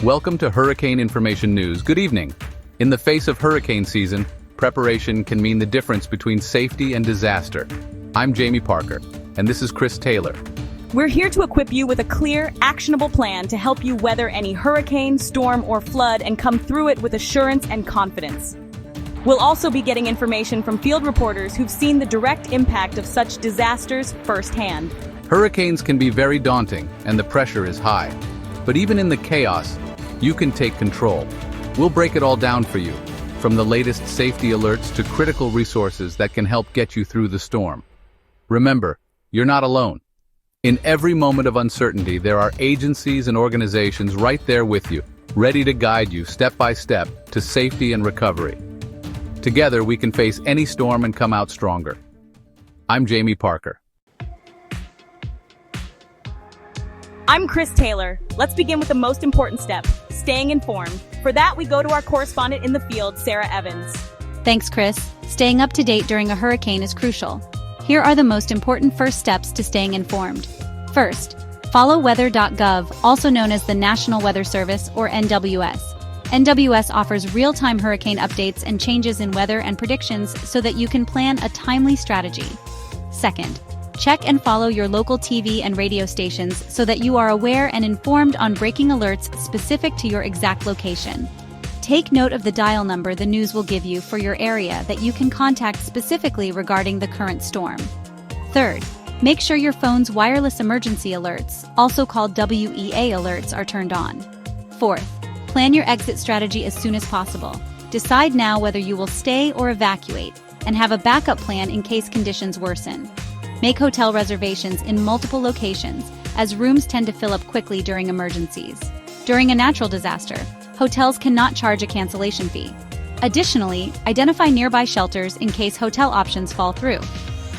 Welcome to Hurricane Information News. Good evening. In the face of hurricane season, preparation can mean the difference between safety and disaster. I'm Jamie Parker, and this is Chris Taylor. We're here to equip you with a clear, actionable plan to help you weather any hurricane, storm, or flood and come through it with assurance and confidence. We'll also be getting information from field reporters who've seen the direct impact of such disasters firsthand. Hurricanes can be very daunting, and the pressure is high. But even in the chaos, you can take control. We'll break it all down for you, from the latest safety alerts to critical resources that can help get you through the storm. Remember, you're not alone. In every moment of uncertainty, there are agencies and organizations right there with you, ready to guide you step by step to safety and recovery. Together, we can face any storm and come out stronger. I'm Jamie Parker. I'm Chris Taylor. Let's begin with the most important step, staying informed. For that, we go to our correspondent in the field, Sarah Evans. Thanks, Chris. Staying up to date during a hurricane is crucial. Here are the most important first steps to staying informed. First, follow weather.gov, also known as the National Weather Service, or NWS. NWS offers real-time hurricane updates and changes in weather and predictions so that you can plan a timely strategy. Second, check and follow your local TV and radio stations so that you are aware and informed on breaking alerts specific to your exact location. Take note of the dial number the news will give you for your area that you can contact specifically regarding the current storm. Third, make sure your phone's wireless emergency alerts, also called WEA alerts, are turned on. Fourth, plan your exit strategy as soon as possible. Decide now whether you will stay or evacuate, and have a backup plan in case conditions worsen. Make hotel reservations in multiple locations, as rooms tend to fill up quickly during emergencies. During a natural disaster, hotels cannot charge a cancellation fee. Additionally, identify nearby shelters in case hotel options fall through.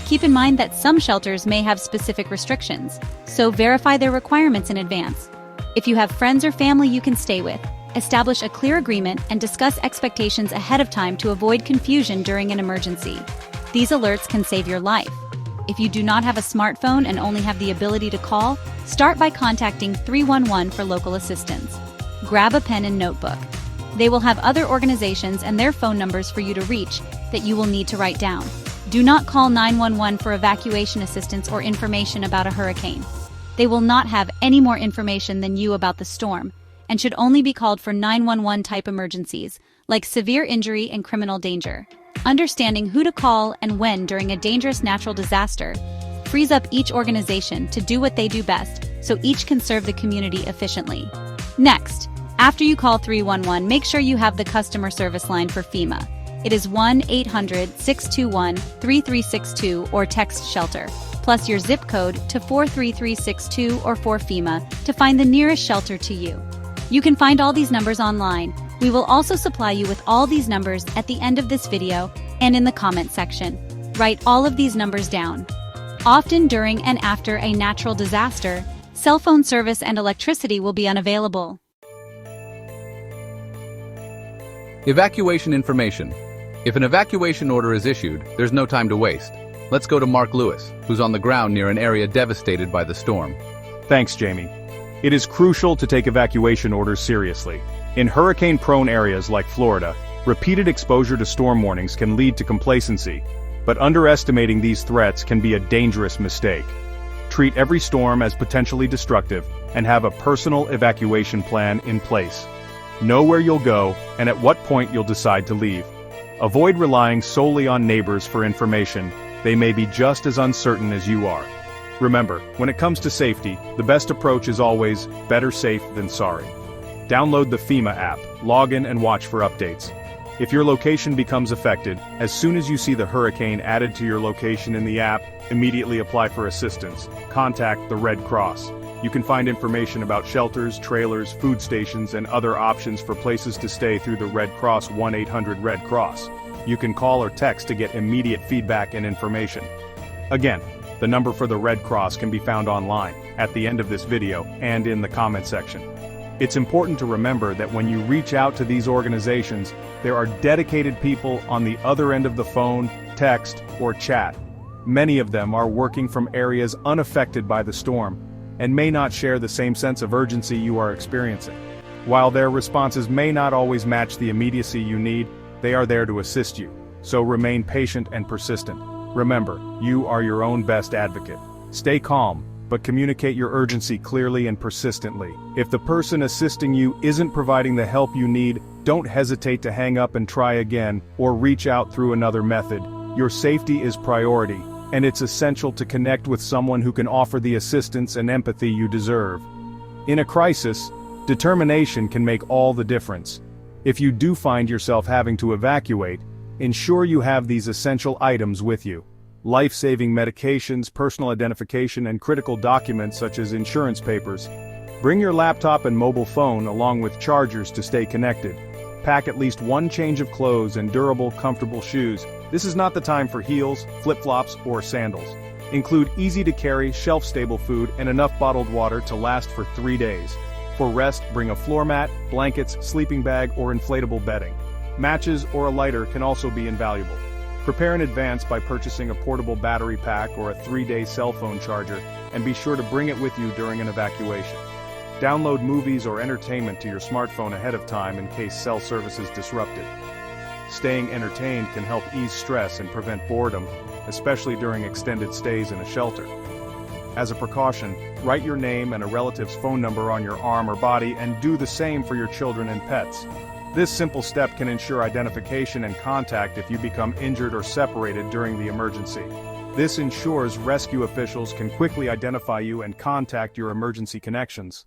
Keep in mind that some shelters may have specific restrictions, so verify their requirements in advance. If you have friends or family you can stay with, establish a clear agreement and discuss expectations ahead of time to avoid confusion during an emergency. These alerts can save your life. If you do not have a smartphone and only have the ability to call, start by contacting 311 for local assistance. Grab a pen and notebook. They will have other organizations and their phone numbers for you to reach that you will need to write down. Do not call 911 for evacuation assistance or information about a hurricane. They will not have any more information than you about the storm, and should only be called for 911 type emergencies, like severe injury and criminal danger. Understanding who to call and when during a dangerous natural disaster frees up each organization to do what they do best, so each can serve the community efficiently. Next, after you call 311, make sure you have the customer service line for FEMA. It is 1-800-621-3362 or text shelter, plus your zip code to 43362 or for FEMA to find the nearest shelter to you. You can find all these numbers online. We will also supply you with all these numbers at the end of this video and in the comment section. Write all of these numbers down. Often during and after a natural disaster, cell phone service and electricity will be unavailable. Evacuation information. If an evacuation order is issued, there's no time to waste. Let's go to Mark Lewis, who's on the ground near an area devastated by the storm. Thanks, Jamie. It is crucial to take evacuation orders seriously. In hurricane-prone areas like Florida, repeated exposure to storm warnings can lead to complacency, but underestimating these threats can be a dangerous mistake. Treat every storm as potentially destructive and have a personal evacuation plan in place. Know where you'll go and at what point you'll decide to leave. Avoid relying solely on neighbors for information. They may be just as uncertain as you are. Remember, when it comes to safety, the best approach is always better safe than sorry. Download the FEMA app, log in and watch for updates. If your location becomes affected, as soon as you see the hurricane added to your location in the app, immediately apply for assistance. Contact the Red Cross. You can find information about shelters, trailers, food stations, and other options for places to stay through the Red Cross 1-800-RED-CROSS. You can call or text to get immediate feedback and information. Again, the number for the Red Cross can be found online, at the end of this video, and in the comment section. It's important to remember that when you reach out to these organizations, there are dedicated people on the other end of the phone, text, or chat. Many of them are working from areas unaffected by the storm, and may not share the same sense of urgency you are experiencing. While their responses may not always match the immediacy you need, they are there to assist you. So remain patient and persistent. Remember, you are your own best advocate. Stay calm, but communicate your urgency clearly and persistently. If the person assisting you isn't providing the help you need, don't hesitate to hang up and try again, or reach out through another method. Your safety is priority, and it's essential to connect with someone who can offer the assistance and empathy you deserve. In a crisis, determination can make all the difference. If you do find yourself having to evacuate, ensure you have these essential items with you. Life-saving medications, personal identification, and critical documents such as insurance papers. Bring your laptop and mobile phone along with chargers to stay connected. Pack at least one change of clothes and durable, comfortable shoes. This is not the time for heels, flip-flops, or sandals. Include easy-to-carry, shelf-stable food and enough bottled water to last for 3 days. For rest, bring a floor mat, blankets, sleeping bag, or inflatable bedding. Matches or a lighter can also be invaluable. Prepare in advance by purchasing a portable battery pack or a 3-day cell phone charger, and be sure to bring it with you during an evacuation. Download movies or entertainment to your smartphone ahead of time in case cell service is disrupted. Staying entertained can help ease stress and prevent boredom, especially during extended stays in a shelter. As a precaution, write your name and a relative's phone number on your arm or body, and do the same for your children and pets. This simple step can ensure identification and contact if you become injured or separated during the emergency. This ensures rescue officials can quickly identify you and contact your emergency connections.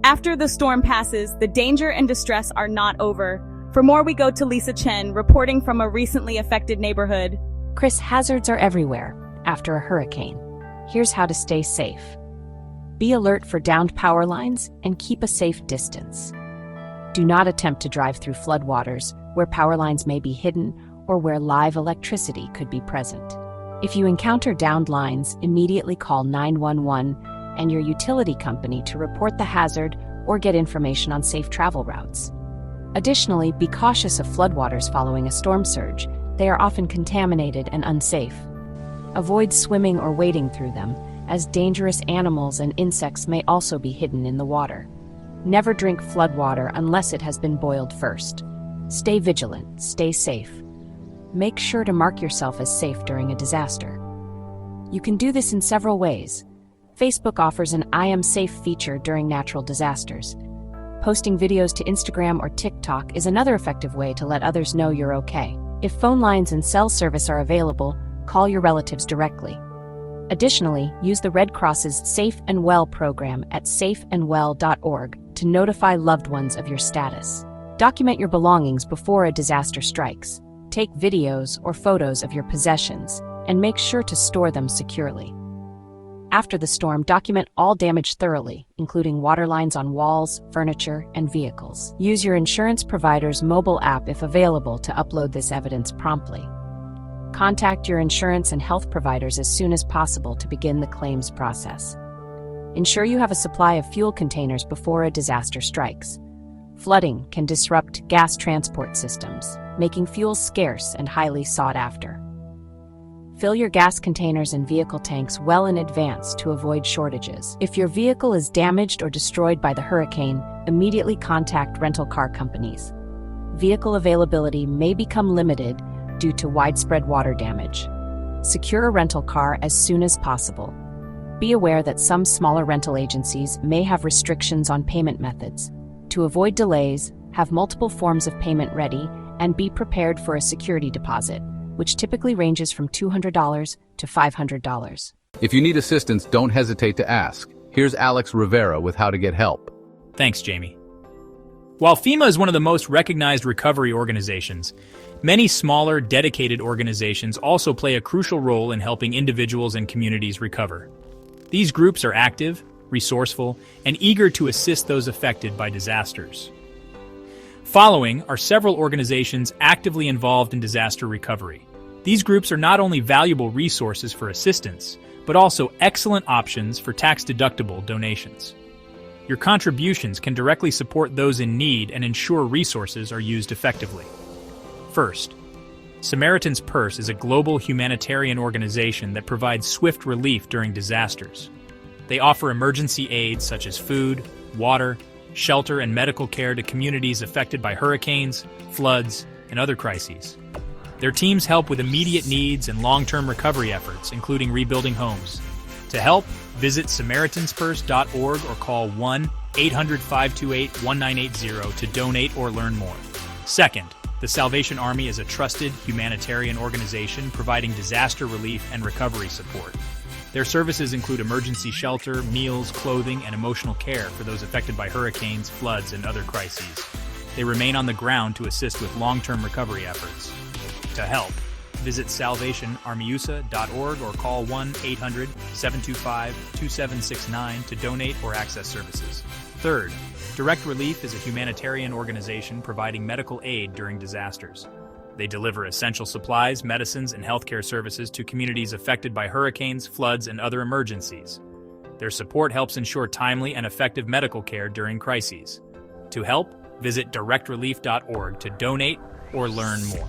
After the storm passes, the danger and distress are not over. For more, we go to Lisa Chen, reporting from a recently affected neighborhood. Chris, hazards are everywhere after a hurricane. Here's how to stay safe. Be alert for downed power lines and keep a safe distance. Do not attempt to drive through floodwaters where power lines may be hidden or where live electricity could be present. If you encounter downed lines, immediately call 911 and your utility company to report the hazard or get information on safe travel routes. Additionally, be cautious of floodwaters following a storm surge. They are often contaminated and unsafe. Avoid swimming or wading through them, as dangerous animals and insects may also be hidden in the water. Never drink floodwater unless it has been boiled first. Stay vigilant, stay safe. Make sure to mark yourself as safe during a disaster. You can do this in several ways. Facebook offers an I Am Safe feature during natural disasters. Posting videos to Instagram or TikTok is another effective way to let others know you're okay. If phone lines and cell service are available, call your relatives directly. Additionally, use the Red Cross's Safe and Well program at safeandwell.org to notify loved ones of your status. Document your belongings before a disaster strikes. Take videos or photos of your possessions, and make sure to store them securely. After the storm, document all damage thoroughly, including water lines on walls, furniture, and vehicles. Use your insurance provider's mobile app if available to upload this evidence promptly. Contact your insurance and health providers as soon as possible to begin the claims process. Ensure you have a supply of fuel containers before a disaster strikes. Flooding can disrupt gas transport systems, making fuel scarce and highly sought after. Fill your gas containers and vehicle tanks well in advance to avoid shortages. If your vehicle is damaged or destroyed by the hurricane, immediately contact rental car companies. Vehicle availability may become limited due to widespread water damage. Secure a rental car as soon as possible. Be aware that some smaller rental agencies may have restrictions on payment methods. To avoid delays, have multiple forms of payment ready and be prepared for a security deposit, which typically ranges from $200 to $500. If you need assistance, don't hesitate to ask. Here's Alex Rivera with how to get help. Thanks, Jamie. While FEMA is one of the most recognized recovery organizations, many smaller, dedicated organizations also play a crucial role in helping individuals and communities recover. These groups are active, resourceful, and eager to assist those affected by disasters. Following are several organizations actively involved in disaster recovery. These groups are not only valuable resources for assistance, but also excellent options for tax-deductible donations. Your contributions can directly support those in need and ensure resources are used effectively. First, Samaritan's Purse is a global humanitarian organization that provides swift relief during disasters. They offer emergency aid such as food, water, shelter, and medical care to communities affected by hurricanes, floods, and other crises. Their teams help with immediate needs and long-term recovery efforts, including rebuilding homes. To help, visit SamaritansPurse.org or call 1-800-528-1980 to donate or learn more. Second, the Salvation Army is a trusted humanitarian organization providing disaster relief and recovery support. Their services include emergency shelter, meals, clothing, and emotional care for those affected by hurricanes, floods, and other crises. They remain on the ground to assist with long-term recovery efforts. To help, visit salvationarmyusa.org or call 1-800-725-2769 to donate or access services. Third, Direct Relief is a humanitarian organization providing medical aid during disasters. They deliver essential supplies, medicines, and healthcare services to communities affected by hurricanes, floods, and other emergencies. Their support helps ensure timely and effective medical care during crises. To help, visit directrelief.org to donate or learn more.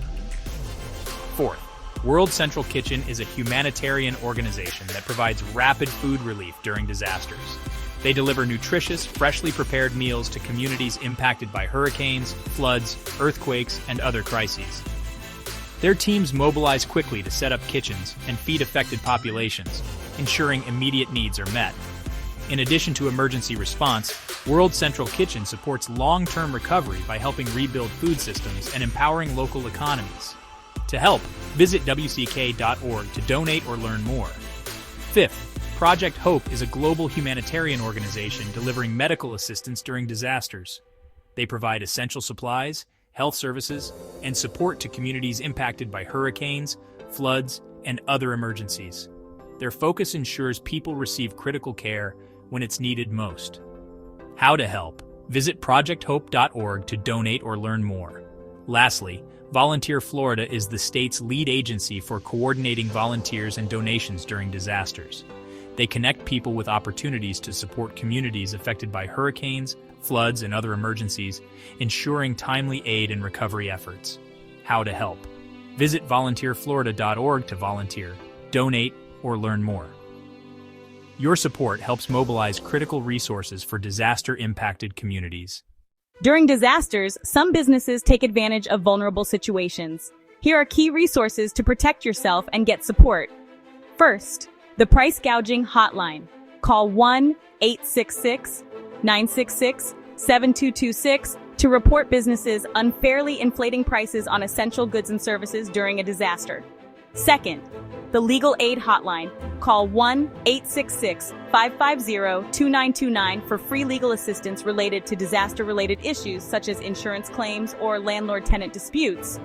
Fourth, World Central Kitchen is a humanitarian organization that provides rapid food relief during disasters. They deliver nutritious, freshly prepared meals to communities impacted by hurricanes, floods, earthquakes, and other crises. Their teams mobilize quickly to set up kitchens and feed affected populations, ensuring immediate needs are met. In addition to emergency response, World Central Kitchen supports long-term recovery by helping rebuild food systems and empowering local economies. To help, visit WCK.org to donate or learn more. Fifth, Project Hope is a global humanitarian organization delivering medical assistance during disasters. They provide essential supplies, health services, and support to communities impacted by hurricanes, floods, and other emergencies. Their focus ensures people receive critical care when it's needed most. How to help? Visit projecthope.org to donate or learn more. Lastly, Volunteer Florida is the state's lead agency for coordinating volunteers and donations during disasters. They connect people with opportunities to support communities affected by hurricanes, floods, and other emergencies, ensuring timely aid and recovery efforts. How to help? Visit volunteerflorida.org to volunteer, donate, or learn more. Your support helps mobilize critical resources for disaster-impacted communities. During disasters, some businesses take advantage of vulnerable situations. Here are key resources to protect yourself and get support. First, the Price Gouging Hotline. Call 1-866-966-7226 to report businesses unfairly inflating prices on essential goods and services during a disaster. Second, the Legal Aid Hotline. Call 1-866-550-2929 for free legal assistance related to disaster-related issues such as insurance claims or landlord-tenant disputes.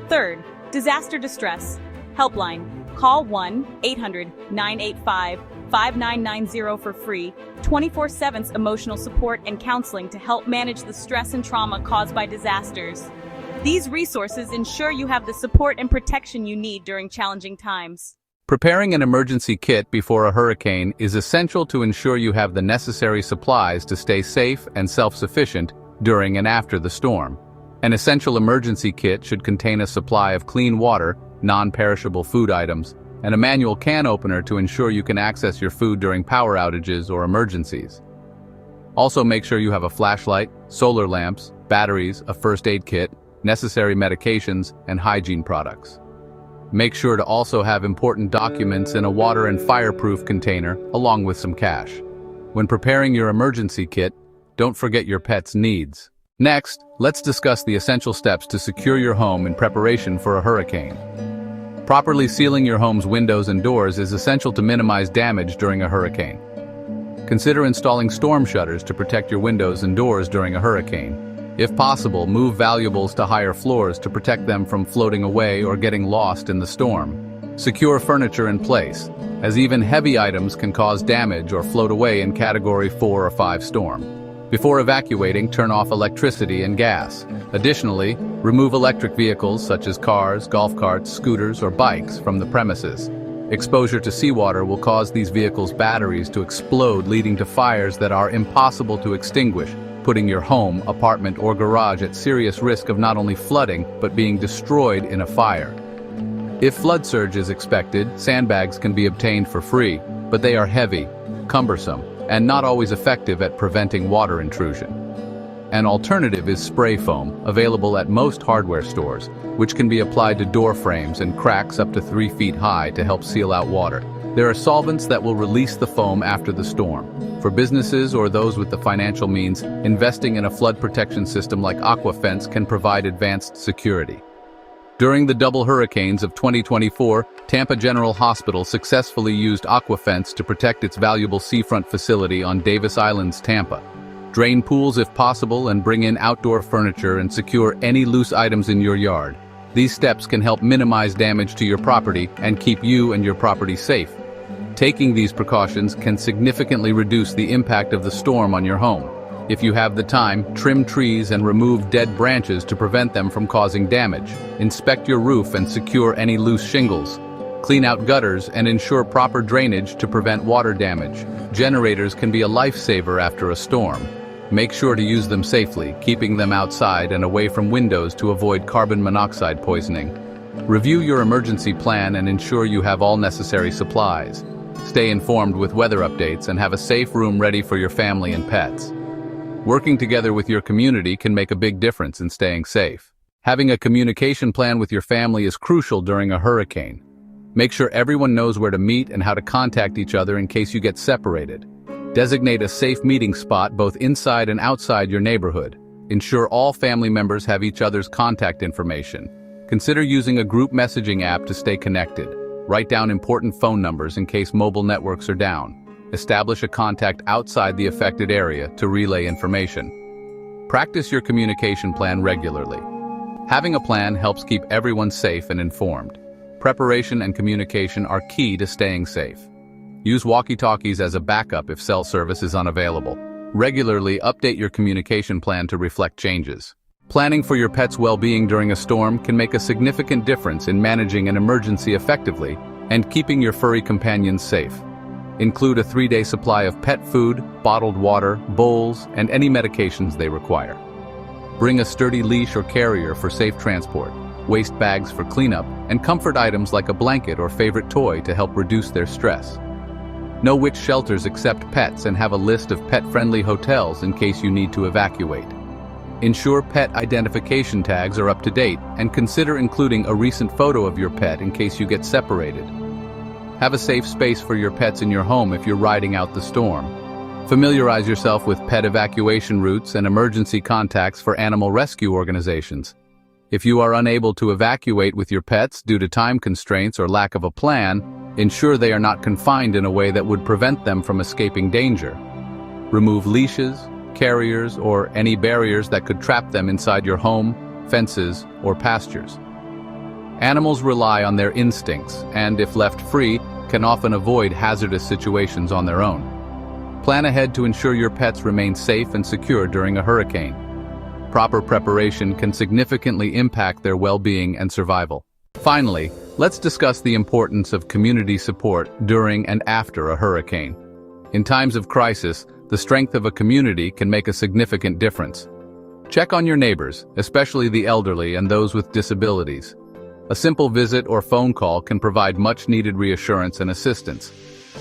Third, Disaster Distress Helpline. Call 1-800-985-5990 for free, 24/7 emotional support and counseling to help manage the stress and trauma caused by disasters. These resources ensure you have the support and protection you need during challenging times. Preparing an emergency kit before a hurricane is essential to ensure you have the necessary supplies to stay safe and self-sufficient during and after the storm. An essential emergency kit should contain a supply of clean water, non-perishable food items, and a manual can opener to ensure you can access your food during power outages or emergencies. Also, make sure you have a flashlight, solar lamps, batteries, a first aid kit, necessary medications, and hygiene products. Make sure to also have important documents in a water and fireproof container, along with some cash. When preparing your emergency kit, don't forget your pet's needs. Next, let's discuss the essential steps to secure your home in preparation for a hurricane. Properly sealing your home's windows and doors is essential to minimize damage during a hurricane. Consider installing storm shutters to protect your windows and doors during a hurricane. If possible, move valuables to higher floors to protect them from floating away or getting lost in the storm. Secure furniture in place, as even heavy items can cause damage or float away in Category 4 or 5 storm. Before evacuating, turn off electricity and gas. Additionally, remove electric vehicles such as cars, golf carts, scooters, or bikes from the premises. Exposure to seawater will cause these vehicles' batteries to explode, leading to fires that are impossible to extinguish, putting your home, apartment, or garage at serious risk of not only flooding, but being destroyed in a fire. If flood surge is expected, sandbags can be obtained for free, but they are heavy, cumbersome, and not always effective at preventing water intrusion. An alternative is spray foam, available at most hardware stores, which can be applied to door frames and cracks up to 3 feet high to help seal out water. There are solvents that will release the foam after the storm. For businesses or those with the financial means, investing in a flood protection system like AquaFence can provide advanced security. During the double hurricanes of 2024, Tampa General Hospital successfully used AquaFence to protect its valuable seafront facility on Davis Islands, Tampa. Drain pools if possible and bring in outdoor furniture and secure any loose items in your yard. These steps can help minimize damage to your property and keep you and your property safe. Taking these precautions can significantly reduce the impact of the storm on your home. If you have the time, trim trees and remove dead branches to prevent them from causing damage. Inspect your roof and secure any loose shingles. Clean out gutters and ensure proper drainage to prevent water damage. Generators can be a lifesaver after a storm. Make sure to use them safely, keeping them outside and away from windows to avoid carbon monoxide poisoning. Review your emergency plan and ensure you have all necessary supplies. Stay informed with weather updates and have a safe room ready for your family and pets. Working together with your community can make a big difference in staying safe. Having a communication plan with your family is crucial during a hurricane. Make sure everyone knows where to meet and how to contact each other in case you get separated. Designate a safe meeting spot both inside and outside your neighborhood. Ensure all family members have each other's contact information. Consider using a group messaging app to stay connected. Write down important phone numbers in case mobile networks are down. Establish a contact outside the affected area to relay information. Practice your communication plan regularly. Having a plan helps keep everyone safe and informed. Preparation and communication are key to staying safe. Use walkie-talkies as a backup if cell service is unavailable. Regularly update your communication plan to reflect changes. Planning for your pet's well-being during a storm can make a significant difference in managing an emergency effectively and keeping your furry companions safe. Include a 3-day supply of pet food, bottled water, bowls, and any medications they require. Bring a sturdy leash or carrier for safe transport, waste bags for cleanup, and comfort items like a blanket or favorite toy to help reduce their stress. Know which shelters accept pets and have a list of pet-friendly hotels in case you need to evacuate. Ensure pet identification tags are up to date and consider including a recent photo of your pet in case you get separated. Have a safe space for your pets in your home if you're riding out the storm. Familiarize yourself with pet evacuation routes and emergency contacts for animal rescue organizations. If you are unable to evacuate with your pets due to time constraints or lack of a plan, ensure they are not confined in a way that would prevent them from escaping danger. Remove leashes, carriers, or any barriers that could trap them inside your home, fences, or pastures. Animals rely on their instincts and, if left free, can often avoid hazardous situations on their own. Plan ahead to ensure your pets remain safe and secure during a hurricane. Proper preparation can significantly impact their well-being and survival. Finally, let's discuss the importance of community support during and after a hurricane. In times of crisis, the strength of a community can make a significant difference. Check on your neighbors, especially the elderly and those with disabilities. A simple visit or phone call can provide much-needed reassurance and assistance.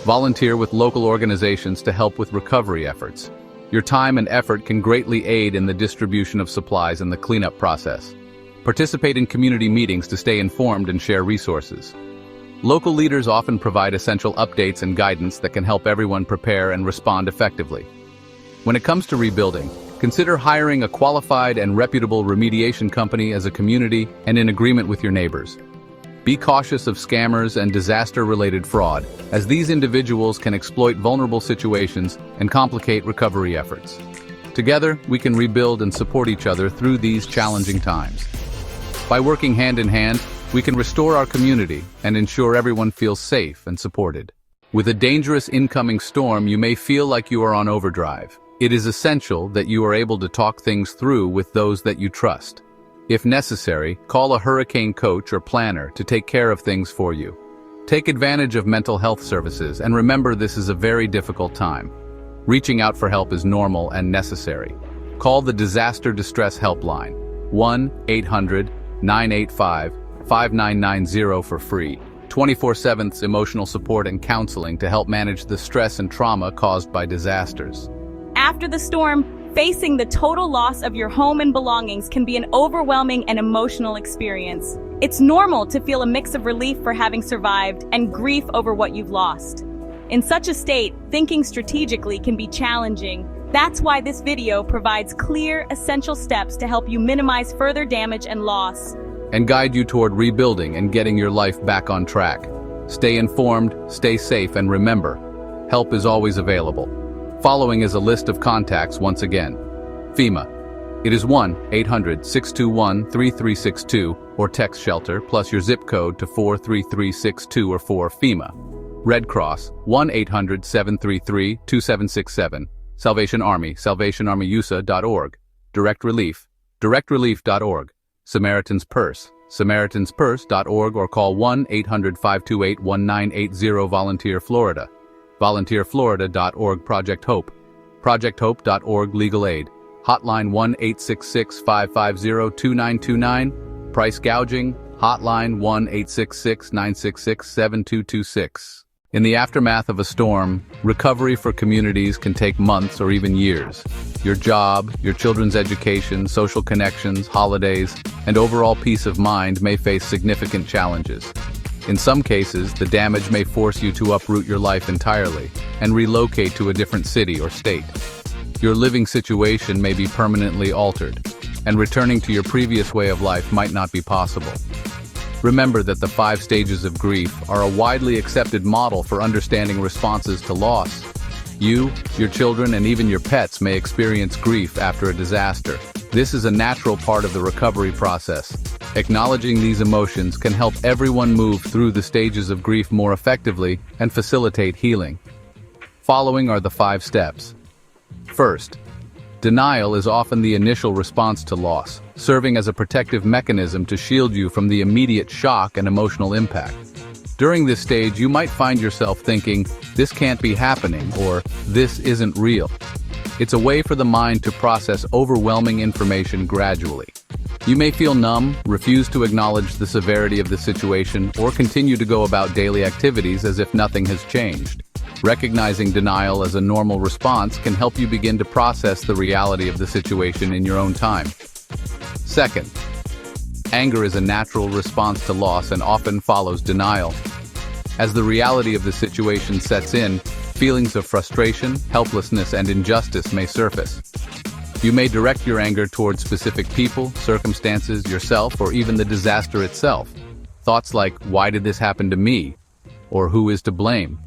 Volunteer with local organizations to help with recovery efforts. Your time and effort can greatly aid in the distribution of supplies and the cleanup process. Participate in community meetings to stay informed and share resources. Local leaders often provide essential updates and guidance that can help everyone prepare and respond effectively. When it comes to rebuilding, consider hiring a qualified and reputable remediation company as a community and in agreement with your neighbors. Be cautious of scammers and disaster-related fraud, as these individuals can exploit vulnerable situations and complicate recovery efforts. Together, we can rebuild and support each other through these challenging times. By working hand in hand, we can restore our community and ensure everyone feels safe and supported. With a dangerous incoming storm, you may feel like you are on overdrive. It is essential that you are able to talk things through with those that you trust. If necessary, call a hurricane coach or planner to take care of things for you. Take advantage of mental health services and remember this is a very difficult time. Reaching out for help is normal and necessary. Call the Disaster Distress Helpline, 1-800-985-5990 for free. 24/7 emotional support and counseling to help manage the stress and trauma caused by disasters. After the storm, facing the total loss of your home and belongings can be an overwhelming and emotional experience. It's normal to feel a mix of relief for having survived and grief over what you've lost. In such a state, thinking strategically can be challenging. That's why this video provides clear, essential steps to help you minimize further damage and loss, And guide you toward rebuilding and getting your life back on track. Stay informed, stay safe, and remember, help is always available. Following is a list of contacts once again. FEMA. It is 1-800-621-3362 or text shelter plus your zip code to 43362 or 4 FEMA. Red Cross, 1-800-733-2767. Salvation Army, salvationarmyusa.org. Direct Relief, directrelief.org. Samaritan's Purse, samaritanspurse.org or call 1-800-528-1980 Volunteer Florida. volunteerflorida.org. Project Hope, projecthope.org. Legal Aid, hotline 1-866-550-2929. Price gouging, hotline 1-866-966-7226. In the aftermath of a storm, recovery for communities can take months or even years. Your job, your children's education, social connections, holidays, and overall peace of mind may face significant challenges. In some cases, the damage may force you to uproot your life entirely and relocate to a different city or state. Your living situation may be permanently altered, and returning to your previous way of life might not be possible. Remember that the 5 stages of grief are a widely accepted model for understanding responses to loss. You, your children, and even your pets may experience grief after a disaster. This is a natural part of the recovery process. Acknowledging these emotions can help everyone move through the stages of grief more effectively and facilitate healing. Following are the 5 steps. First, denial is often the initial response to loss, serving as a protective mechanism to shield you from the immediate shock and emotional impact. During this stage, you might find yourself thinking, "This can't be happening," or "This isn't real." It's a way for the mind to process overwhelming information gradually. You may feel numb, refuse to acknowledge the severity of the situation, or continue to go about daily activities as if nothing has changed. Recognizing denial as a normal response can help you begin to process the reality of the situation in your own time. Second, anger is a natural response to loss and often follows denial. As the reality of the situation sets in, feelings of frustration, helplessness, and injustice may surface. You may direct your anger towards specific people, circumstances, yourself, or even the disaster itself. Thoughts like, "Why did this happen to me?" or "Who is to blame?"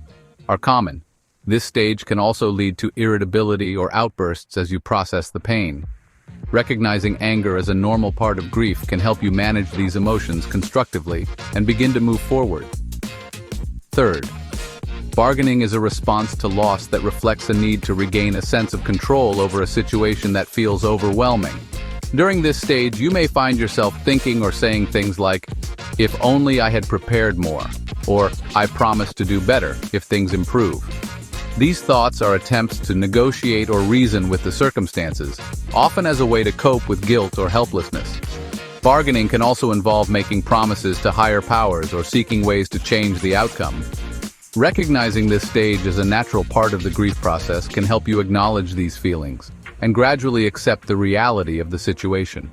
are common. This stage can also lead to irritability or outbursts as you process the pain. Recognizing anger as a normal part of grief can help you manage these emotions constructively and begin to move forward. Third, bargaining is a response to loss that reflects a need to regain a sense of control over a situation that feels overwhelming. During this stage, you may find yourself thinking or saying things like, "If only I had prepared more," or "I promise to do better if things improve." These thoughts are attempts to negotiate or reason with the circumstances, often as a way to cope with guilt or helplessness. Bargaining can also involve making promises to higher powers or seeking ways to change the outcome. Recognizing this stage as a natural part of the grief process can help you acknowledge these feelings and gradually accept the reality of the situation.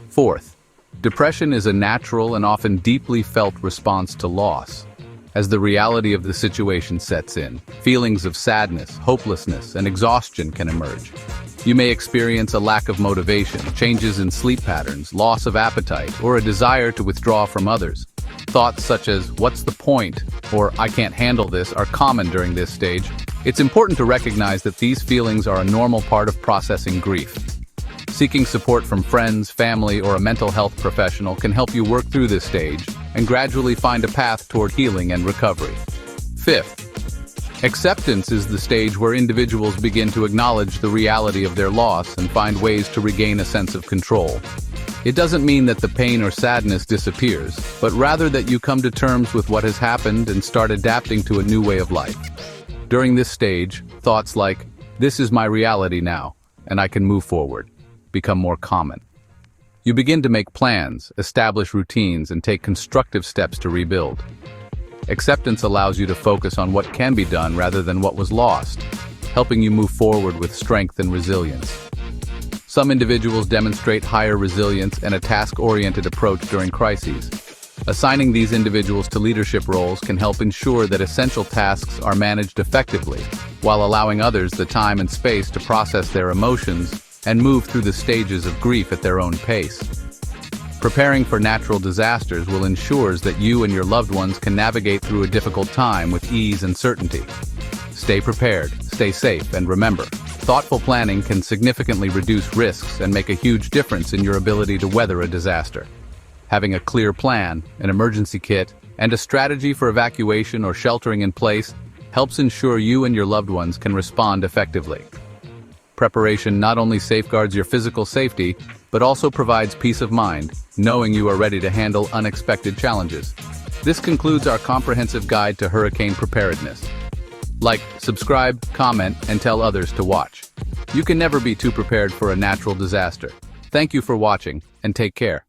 Fourth, depression is a natural and often deeply felt response to loss. As the reality of the situation sets in, feelings of sadness, hopelessness, and exhaustion can emerge. You may experience a lack of motivation, changes in sleep patterns, loss of appetite, or a desire to withdraw from others. Thoughts such as, "What's the point?" or "I can't handle this" are common during this stage. It's important to recognize that these feelings are a normal part of processing grief. Seeking support from friends, family, or a mental health professional can help you work through this stage and gradually find a path toward healing and recovery. Fifth, acceptance is the stage where individuals begin to acknowledge the reality of their loss and find ways to regain a sense of control. It doesn't mean that the pain or sadness disappears, but rather that you come to terms with what has happened and start adapting to a new way of life. During this stage, thoughts like, "This is my reality now, and I can move forward," become more common. You begin to make plans, establish routines, and take constructive steps to rebuild. Acceptance allows you to focus on what can be done rather than what was lost, helping you move forward with strength and resilience. Some individuals demonstrate higher resilience and a task-oriented approach during crises. Assigning these individuals to leadership roles can help ensure that essential tasks are managed effectively, while allowing others the time and space to process their emotions and move through the stages of grief at their own pace. Preparing for natural disasters will ensure that you and your loved ones can navigate through a difficult time with ease and certainty. Stay prepared, stay safe, and remember, thoughtful planning can significantly reduce risks and make a huge difference in your ability to weather a disaster. Having a clear plan, an emergency kit, and a strategy for evacuation or sheltering in place helps ensure you and your loved ones can respond effectively. Preparation not only safeguards your physical safety, but also provides peace of mind, knowing you are ready to handle unexpected challenges. This concludes our comprehensive guide to hurricane preparedness. Like, subscribe, comment, and tell others to watch. You can never be too prepared for a natural disaster. Thank you for watching, and take care.